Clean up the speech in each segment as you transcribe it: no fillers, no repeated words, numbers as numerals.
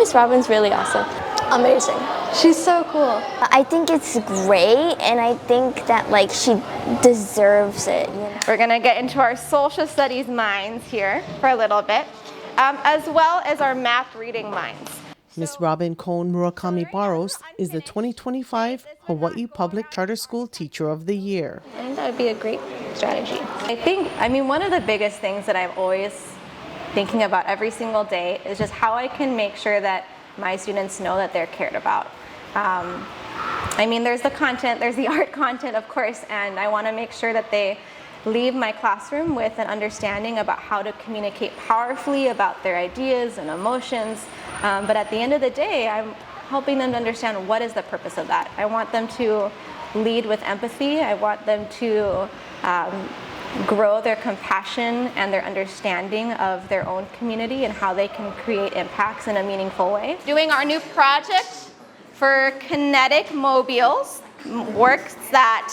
Miss Robin's really awesome. Amazing. She's so cool. I think it's great, and I think that like she deserves it. You know? We're gonna get into our social studies minds here for a little bit, as well as our math reading minds. Miss Robin Cone-Murakami Barros is the 2025 Hawaii Public Charter School Teacher of the Year. I think that would be a great strategy. I mean, one of the biggest things that I'm always thinking about every single day is just how I can make sure that my students know that they're cared about. I mean, there's the content, there's the art content, of course, and I want to make sure that they leave my classroom with an understanding about how to communicate powerfully about their ideas and emotions. But at the end of the day, I'm helping them to understand what is the purpose of that. I want them to lead with empathy. I want them to grow their compassion and their understanding of their own community and how they can create impacts in a meaningful way. Doing our new project for kinetic mobiles, works that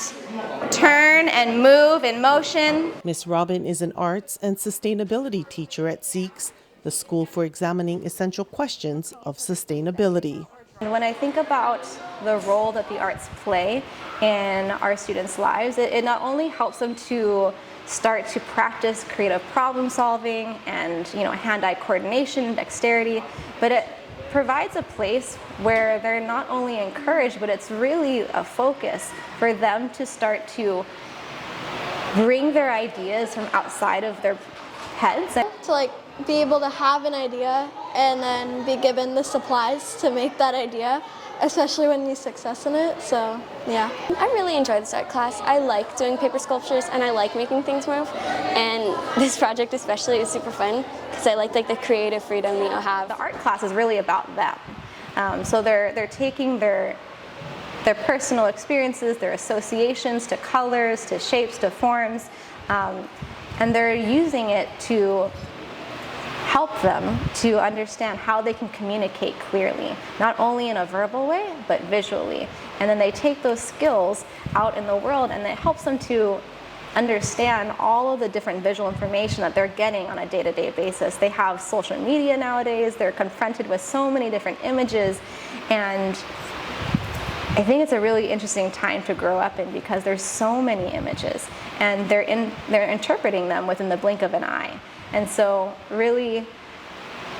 turn and move in motion. Miss Robin is an arts and sustainability teacher at SEEQS, the School for Examining Essential Questions of Sustainability. When I think about the role that the arts play in our students' lives, it not only helps them to start to practice creative problem solving and hand-eye coordination, dexterity, but it provides a place where they're not only encouraged, but it's really a focus for them to start to bring their ideas from outside of their heads. To be able to have an idea and then be given the supplies to make that idea, especially when you need success in it, so yeah. I really enjoy this art class. I like doing paper sculptures and I like making things move. And this project especially is super fun because I like the creative freedom you have. The art class is really about them. So they're taking their personal experiences, their associations to colors, to shapes, to forms, and they're using it to help them to understand how they can communicate clearly, not only in a verbal way, but visually. And then they take those skills out in the world and it helps them to understand all of the different visual information that they're getting on a day-to-day basis. They have social media nowadays, they're confronted with so many different images, and I think it's a really interesting time to grow up in because there's so many images and they're interpreting them within the blink of an eye. And so really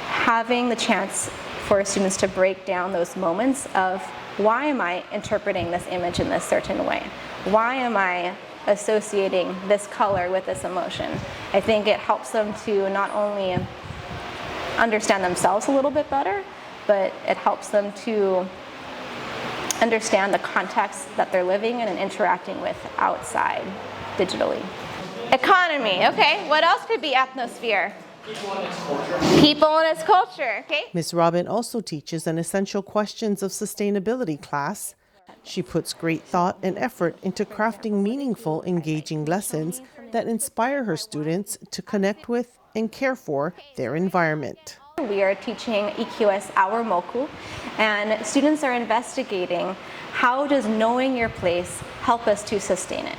having the chance for students to break down those moments of why am I interpreting this image in this certain way? Why am I associating this color with this emotion? I think it helps them to not only understand themselves a little bit better, but it helps them to understand the context that they're living in and interacting with outside digitally. Economy, okay. What else could be ethnosphere? People and its culture. People and its culture, okay. Miss Robin also teaches an Essential Questions of Sustainability class. She puts great thought and effort into crafting meaningful, engaging lessons that inspire her students to connect with and care for their environment. We are teaching EQS Our Moku, and students are investigating how does knowing your place help us to sustain it.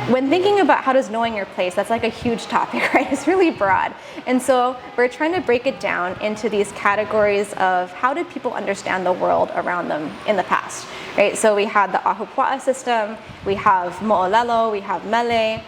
When thinking about how does knowing your place, that's like a huge topic, right? It's really broad. And so we're trying to break it down into these categories of how did people understand the world around them in the past, right? So we had the Ahupua'a system, we have Mo'olelo, we have Mele,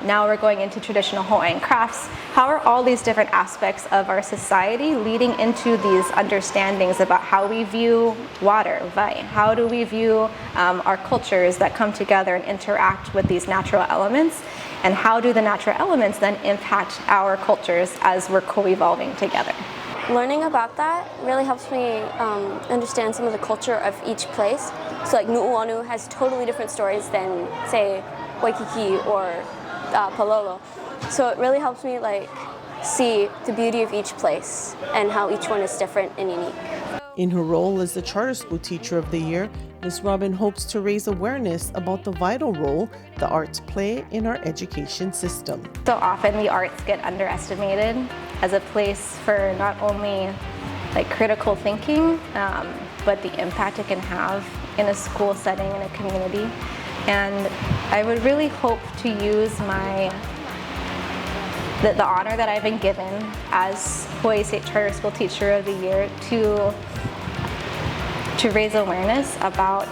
now we're going into traditional Hawaiian crafts. How are all these different aspects of our society leading into these understandings about how we view water, vai? How do we view our cultures that come together and interact with these natural elements? And how do the natural elements then impact our cultures as we're co-evolving together? Learning about that really helps me understand some of the culture of each place. So Nu'uanu has totally different stories than, say, Waikiki or Palolo. So it really helps me see the beauty of each place and how each one is different and unique. In her role as the Charter School Teacher of the Year, Ms. Robin hopes to raise awareness about the vital role the arts play in our education system. So often the arts get underestimated as a place for not only critical thinking, but the impact it can have in a school setting, in a community. And I would really hope to use the honor that I've been given as Hawaii State Charter School Teacher of the Year to raise awareness about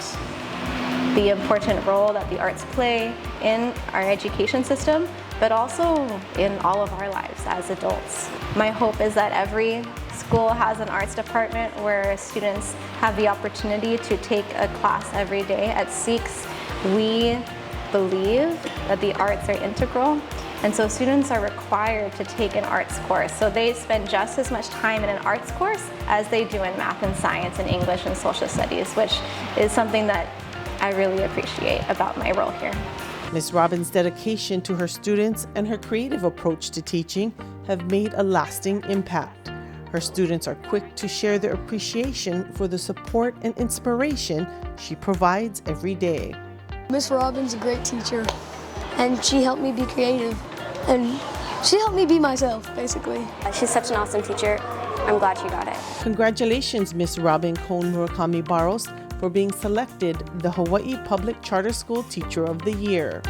the important role that the arts play in our education system, but also in all of our lives as adults. My hope is that every school has an arts department where students have the opportunity to take a class every day. At SEEQS, we believe that the arts are integral, and so students are required to take an arts course. So they spend just as much time in an arts course as they do in math and science and English and social studies, which is something that I really appreciate about my role here. Ms. Robin's dedication to her students and her creative approach to teaching have made a lasting impact. Her students are quick to share their appreciation for the support and inspiration she provides every day. Miss Robin's a great teacher, and she helped me be creative, and she helped me be myself, basically. She's such an awesome teacher. I'm glad she got it. Congratulations, Ms. Robin Cone-Murakami Barros, for being selected the Hawaii Public Charter School Teacher of the Year.